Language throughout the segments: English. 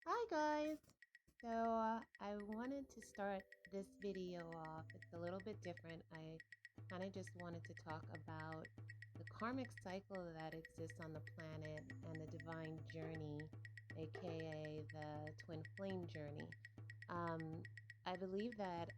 Hi guys! I wanted to start this video off. It's a little bit different. I kind of just wanted to talk about the karmic cycle that exists on the planet and the divine journey, aka the twin flame journey. Um, I believe that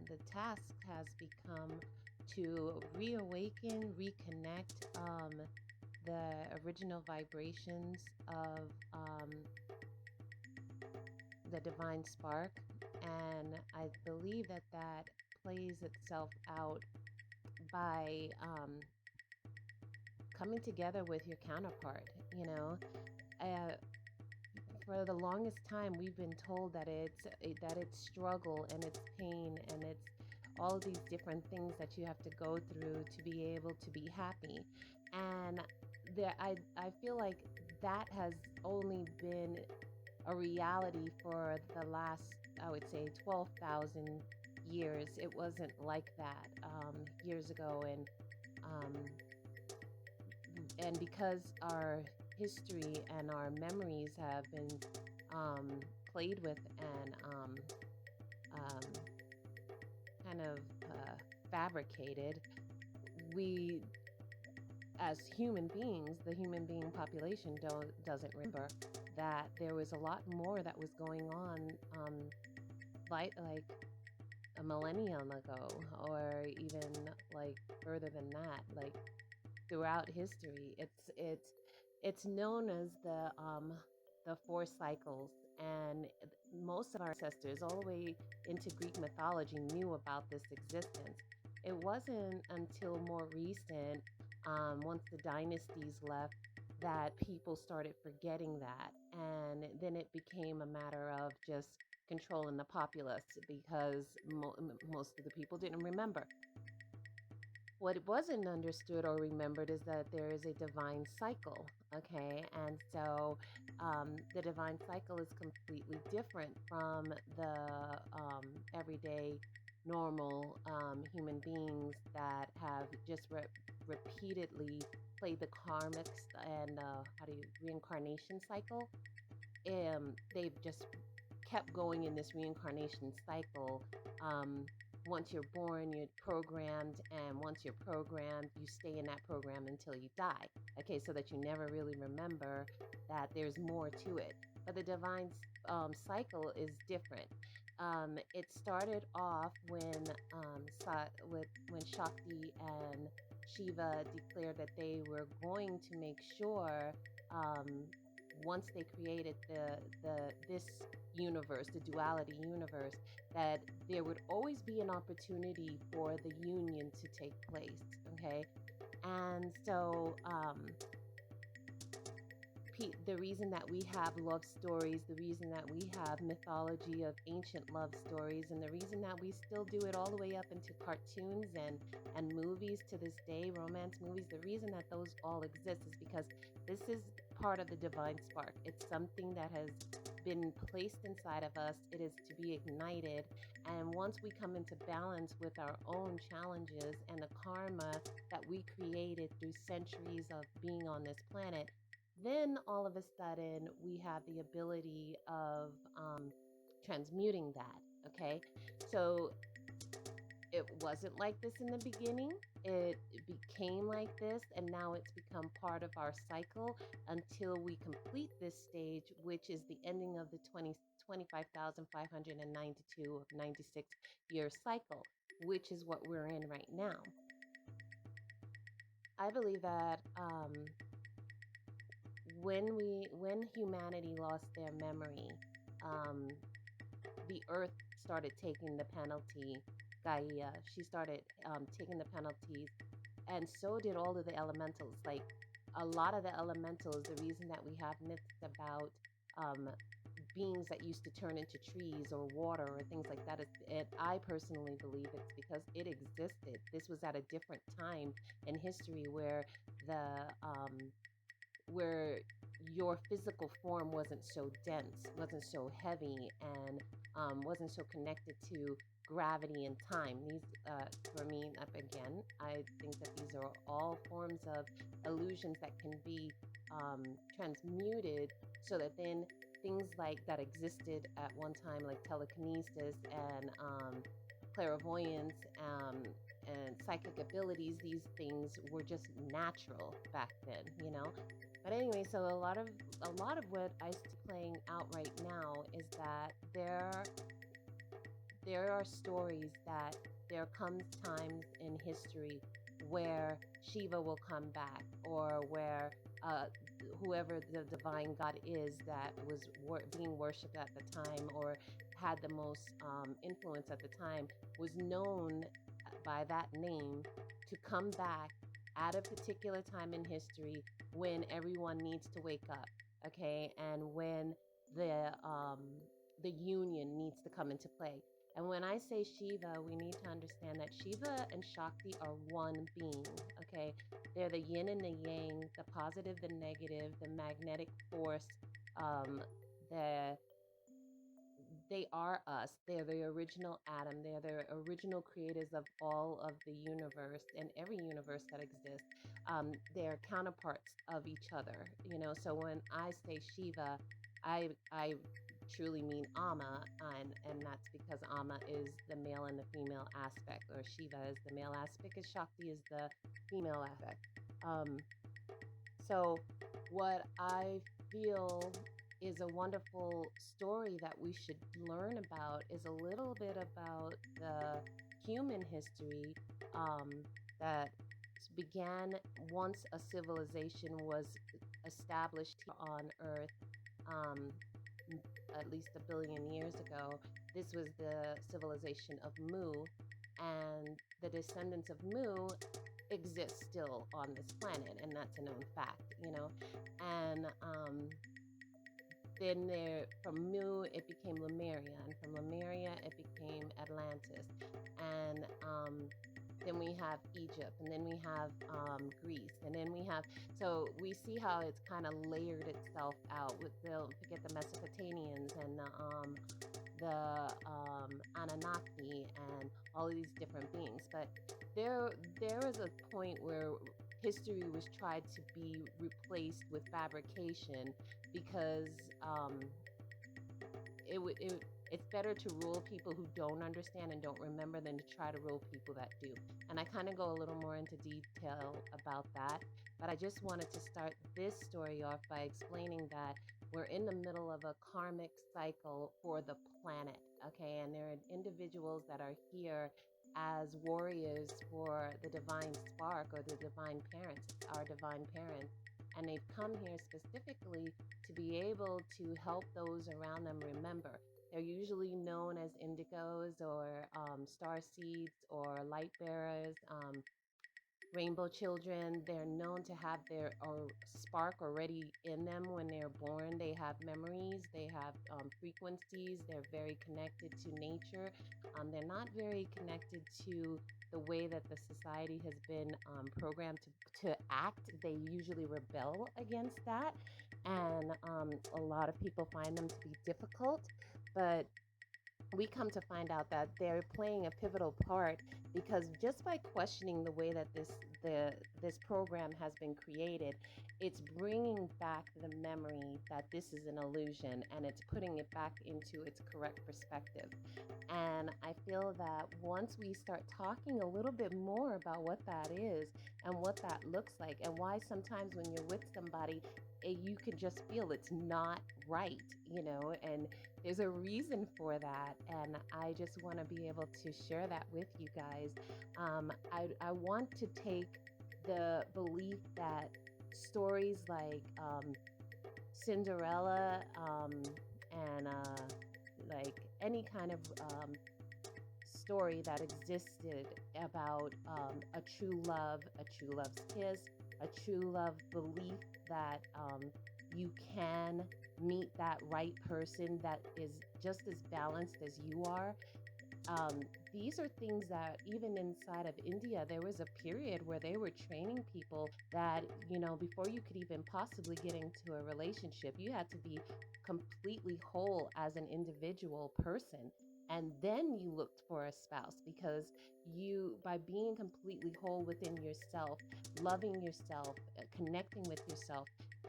the task has become to reawaken, reconnect the original vibrations of the divine spark, and I believe that that plays itself out by coming together with your counterpart. Uh, for the longest time, we've been told that it's struggle and it's pain and it's all of these different things that you have to go through to be able to be happy, and I feel like that has only been a reality for the last, I would say, 12,000 years. It wasn't like that years ago. Um, and because our history and our memories have been played with and um, kind of fabricated, we as human beings, the human being population doesn't remember that there was a lot more that was going on, like a millennium ago, or even like further than that, like throughout history. It's known as the four cycles, and most of our ancestors, all the way into Greek mythology, knew about this existence. It wasn't until more recent, once the dynasties left, that people started forgetting that, and then it became a matter of just controlling the populace because most of the people didn't remember. What wasn't understood or remembered is that there is a divine cycle, okay? And so the divine cycle is completely different from the everyday, normal human beings that have just repeatedly played the karmics and reincarnation cycle. They've just kept going in this reincarnation cycle. Once you're born, you're programmed, and once you're programmed, you stay in that program until you die. Okay, so that you never really remember that there's more to it. But the divine cycle is different. It started off when when Shakti and Shiva declared that they were going to make sure, once they created the this universe, the duality universe, that there would always be an opportunity for the union to take place. Okay, and so the reason that we have love stories, the reason that we have mythology of ancient love stories, and the reason that we still do it all the way up into cartoons and movies to this day, romance movies, the reason that those all exist is because this is part of the divine spark. It's something that has been placed inside of us. It is to be ignited, and once we come into balance with our own challenges and the karma that we created through centuries of being on this planet, then all of a sudden we have the ability of transmuting that. Okay, so it wasn't like this in the beginning. It became like this, and now it's become part of our cycle until we complete this stage, which is the ending of the 25,592 of 96-year cycle, which is what we're in right now. I believe that when humanity lost their memory, um, the earth started taking the penalty. Gaia, she started taking the penalties, and so did all of the elementals. Like a lot of the elementals, the reason that we have myths about um, beings that used to turn into trees or water or things like that, I personally believe it's because it existed. This was at a different time in history where the where your physical form wasn't so dense, wasn't so heavy, and wasn't so connected to gravity and time. These, for me, again, I think that these are all forms of illusions that can be transmuted so that then things like that existed at one time, like telekinesis and clairvoyance and psychic abilities. These things were just natural back then, you know. But anyway, so a lot of what I see playing out right now is that there are stories that there comes times in history where Shiva will come back, or where uh, whoever the divine god is that was being worshipped at the time, or had the most influence at the time, was known by that name to come back at a particular time in history when everyone needs to wake up, okay, and when the union needs to come into play. And when I say Shiva, we need to understand that Shiva and Shakti are one being, okay? They're the yin and the yang, the positive, the negative, the magnetic force, um, the they are us. They're the original atom. They're the original creators of all of the universe and every universe that exists. They're counterparts of each other. You know, so when I say Shiva, I truly mean Ama, and that's because Ama is the male and the female aspect, or Shiva is the male aspect, and Shakti is the female aspect. Um, so, what I feel is a wonderful story that we should learn about is a little bit about the human history um, that began once a civilization was established on Earth, um, at least a billion years ago. This was the civilization of Mu, and the descendants of Mu exist still on this planet, and that's a known fact, you know. And then there, from Mu, it became Lemuria, and from Lemuria, it became Atlantis, and then we have Egypt, and then we have Greece, and then we have, so we see how it's kind of layered itself out with don't forget the Mesopotamians and the Anunnaki and all of these different beings. But there was a point where history was tried to be replaced with fabrication because it's better to rule people who don't understand and don't remember than to try to rule people that do. And I kind of go a little more into detail about that. But I just wanted to start this story off by explaining that we're in the middle of a karmic cycle for the planet, okay? And there are individuals that are here as warriors for the divine spark, or the divine parents, our divine parents. And they've come here specifically to be able to help those around them remember. They're usually known as indigos, or star seeds, or light bearers, rainbow children. They're known to have their spark already in them when they're born. They have memories, they have frequencies, they're very connected to nature. They're not very connected to the way that the society has been programmed to act. They usually rebel against that. And a lot of people find them to be difficult. But we come to find out that they're playing a pivotal part, because just by questioning the way that this program has been created, it's bringing back the memory that this is an illusion, and it's putting it back into its correct perspective. And I feel that once we start talking a little bit more about what that is and what that looks like, and why sometimes when you're with somebody, you can just feel it's not right, you know, and there's a reason for that. And I just want to be able to share that with you guys. I want to take the belief that stories like Cinderella, and like any kind of story that existed about a true love, a true love's kiss, a true love belief that you can meet that right person that is just as balanced as you are. Um, these are things that even inside of India, there was a period where they were training people that, you know, before you could even possibly get into a relationship, you had to be completely whole as an individual person. And then you looked for a spouse, because you, by being completely whole within yourself, loving yourself, connecting with yourself,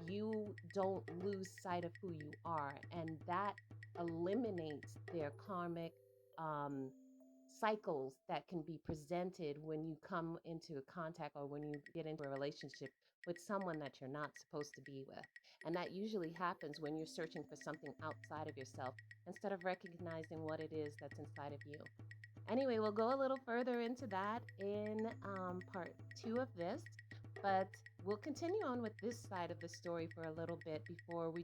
you don't lose sight of who you are. And that eliminates their karmic um, cycles that can be presented when you come into contact or when you get into a relationship with someone that you're not supposed to be with. And that usually happens when you're searching for something outside of yourself instead of recognizing what it is that's inside of you. Anyway, we'll go a little further into that in part 2 of this, but we'll continue on with this side of the story for a little bit before we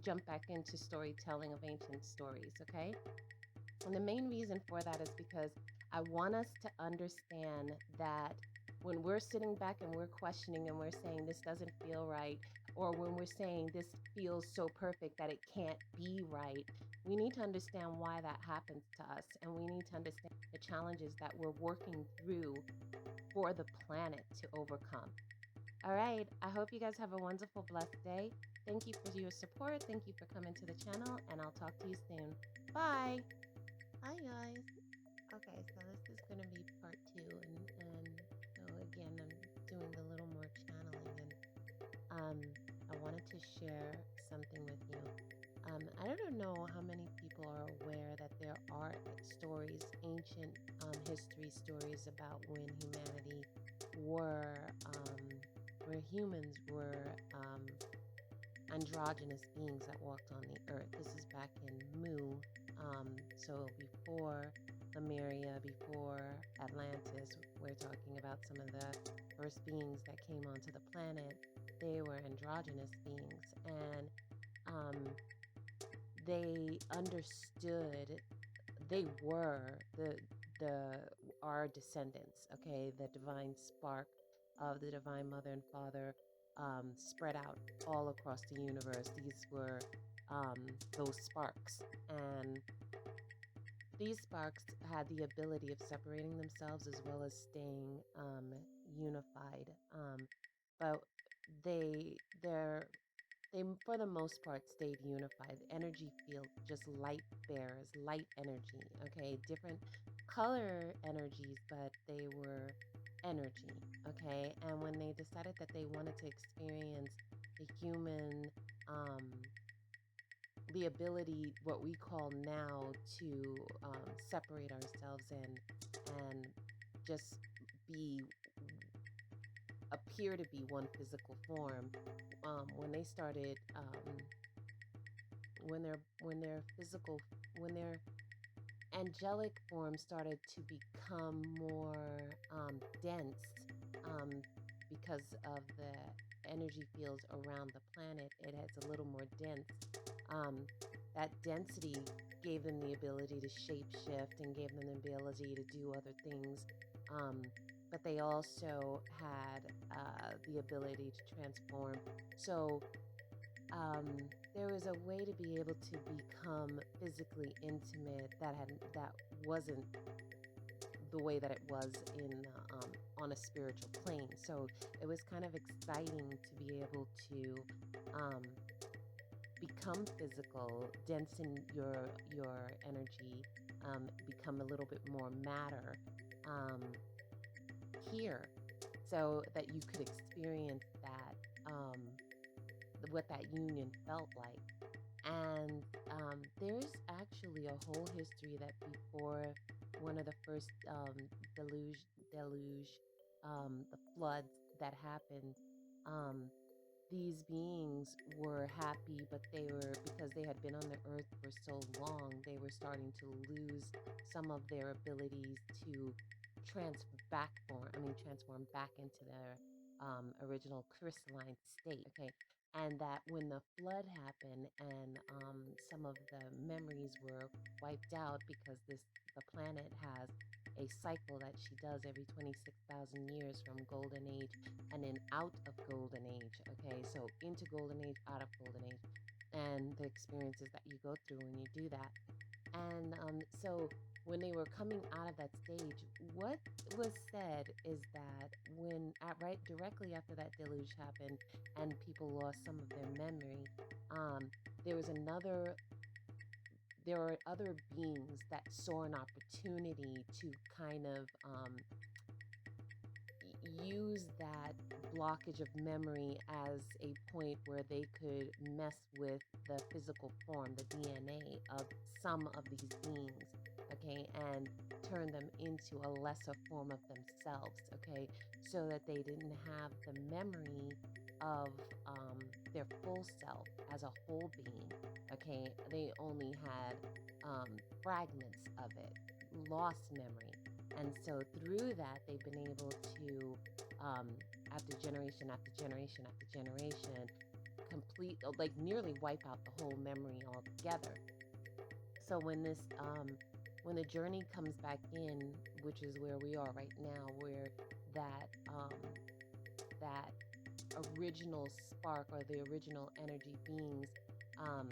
jump back into storytelling of ancient stories, okay? And the main reason for that is because I want us to understand that when we're sitting back and we're questioning and we're saying this doesn't feel right, or when we're saying this feels so perfect that it can't be right, we need to understand why that happens to us. And we need to understand the challenges that we're working through for the planet to overcome. All right, I hope you guys have a wonderful, blessed day. Thank you for your support. Thank you for coming to the channel, and I'll talk to you soon. Bye. Hi guys. Okay, so this is going to be part 2, and so again, I'm doing a little more channeling, and I wanted to share something with you. I don't know how many people are aware that there are stories, ancient history stories about when humanity were, where humans were androgynous beings that walked on the earth. This is back in Mu, so before Lemuria, before Atlantis. We're talking about some of the first beings that came onto the planet. They were androgynous beings, and they understood. They were the our descendants. Okay, the divine spark of the divine mother and father spread out all across the universe. These were those sparks, and these sparks had the ability of separating themselves as well as staying unified. But they they're they for the most part stayed unified. Energy field, just light bearers, light energy. Okay, different color energies, but they were energy. Okay, and when they decided that they wanted to experience the human the ability, what we call now, to separate ourselves and just be appear to be one physical form. When they started, when their physical, when their angelic form started to become more dense, because of the energy fields around the planet, it has a little more dense. Um, that density gave them the ability to shape shift and gave them the ability to do other things. But they also had the ability to transform. So there was a way to be able to become physically intimate that wasn't the way that it was in on a spiritual plane. So it was kind of exciting to be able to become physical, dense in your energy, become a little bit more matter here, so that you could experience that what that union felt like. And there's actually a whole history that before one of the first deluge, the floods that happened, um, these beings were happy, but they were, because they had been on the earth for so long, they were starting to lose some of their abilities to transform back into their original crystalline state. Okay, and that when the flood happened and some of the memories were wiped out, because the planet has a cycle that she does every 26,000 years, from golden age and then out of golden age. Okay, so into golden age, out of golden age, and the experiences that you go through when you do that. And so when they were coming out of that stage, what was said is that right directly after that deluge happened and people lost some of their memory, um, there was another there were other beings that saw an opportunity to kind of use that blockage of memory as a point where they could mess with the physical form, the DNA of some of these beings, okay, and turn them into a lesser form of themselves, okay, so that they didn't have the memory of their full self as a whole being, okay. They only had fragments of it, lost memory. And so through that, they've been able to, after generation after generation after generation, complete, like nearly wipe out the whole memory altogether. So when the journey comes back in, which is where we are right now, where that that original spark or the original energy beings, um,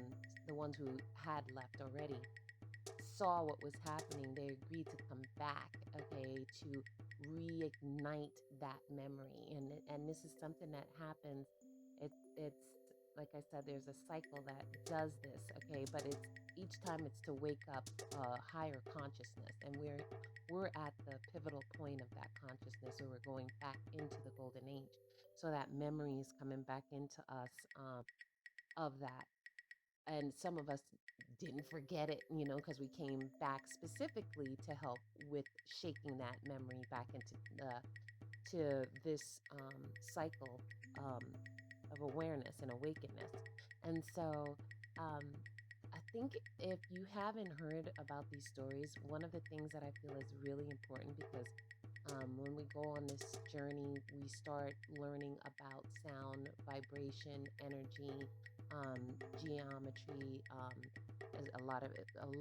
the ones who had left already, saw what was happening, they agreed to come back, okay, to reignite that memory. And this is something that happens. It's like I said, there's a cycle that does this, okay, but it's each time it's to wake up a higher consciousness, and we're at the pivotal point of that consciousness, where we're going back into the golden age. So that memory is coming back into us, of that. And some of us didn't forget it, because we came back specifically to help with shaking that memory back into to this cycle, um, of awareness and awakeness. And so, um, I think if you haven't heard about these stories, one of the things that I feel is really important, because when we go on this journey, we start learning about sound, vibration, energy, geometry. As a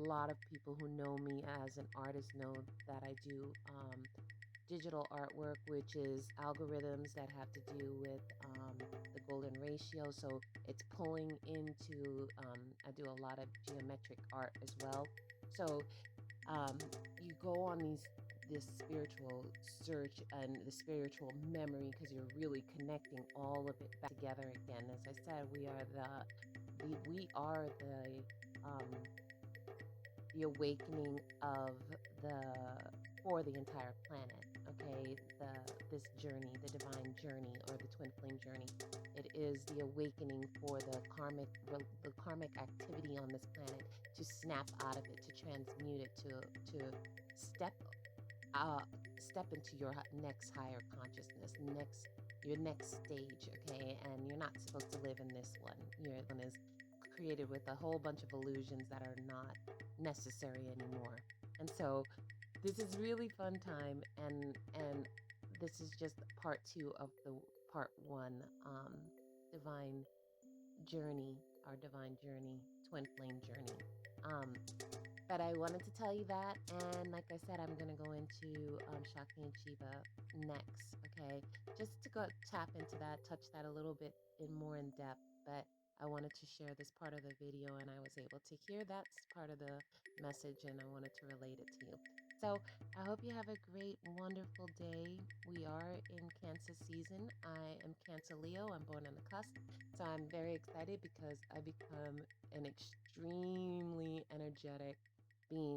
lot of people who know me as an artist know that I do digital artwork, which is algorithms that have to do with the golden ratio. So it's pulling into. I do a lot of geometric art as well. So um, you go on this spiritual search and the spiritual memory, because you're really connecting all of it back together again. As I said, we are the awakening of the for the entire planet. Okay, this journey, the divine journey, or the twin flame journey. It is the awakening for the karmic activity on this planet, to snap out of it, to transmute it, to step uh, step into your next higher consciousness, your next stage, okay? And you're not supposed to live in this one. Your one is created with a whole bunch of illusions that are not necessary anymore. And so this is really fun time, and this is just part two of the part one, divine journey, our divine journey, twin flame journey. Um, but I wanted to tell you that, and like I said, I'm gonna go into Shakti and Shiva next, okay? Just to go tap into that, touch that a little bit more in depth. But I wanted to share this part of the video, and I was able to hear that part of the message, and I wanted to relate it to you. So I hope you have a great, wonderful day. We are in Cancer season. I am Cancer Leo. I'm born on the cusp, so I'm very excited because I become an extremely energetic being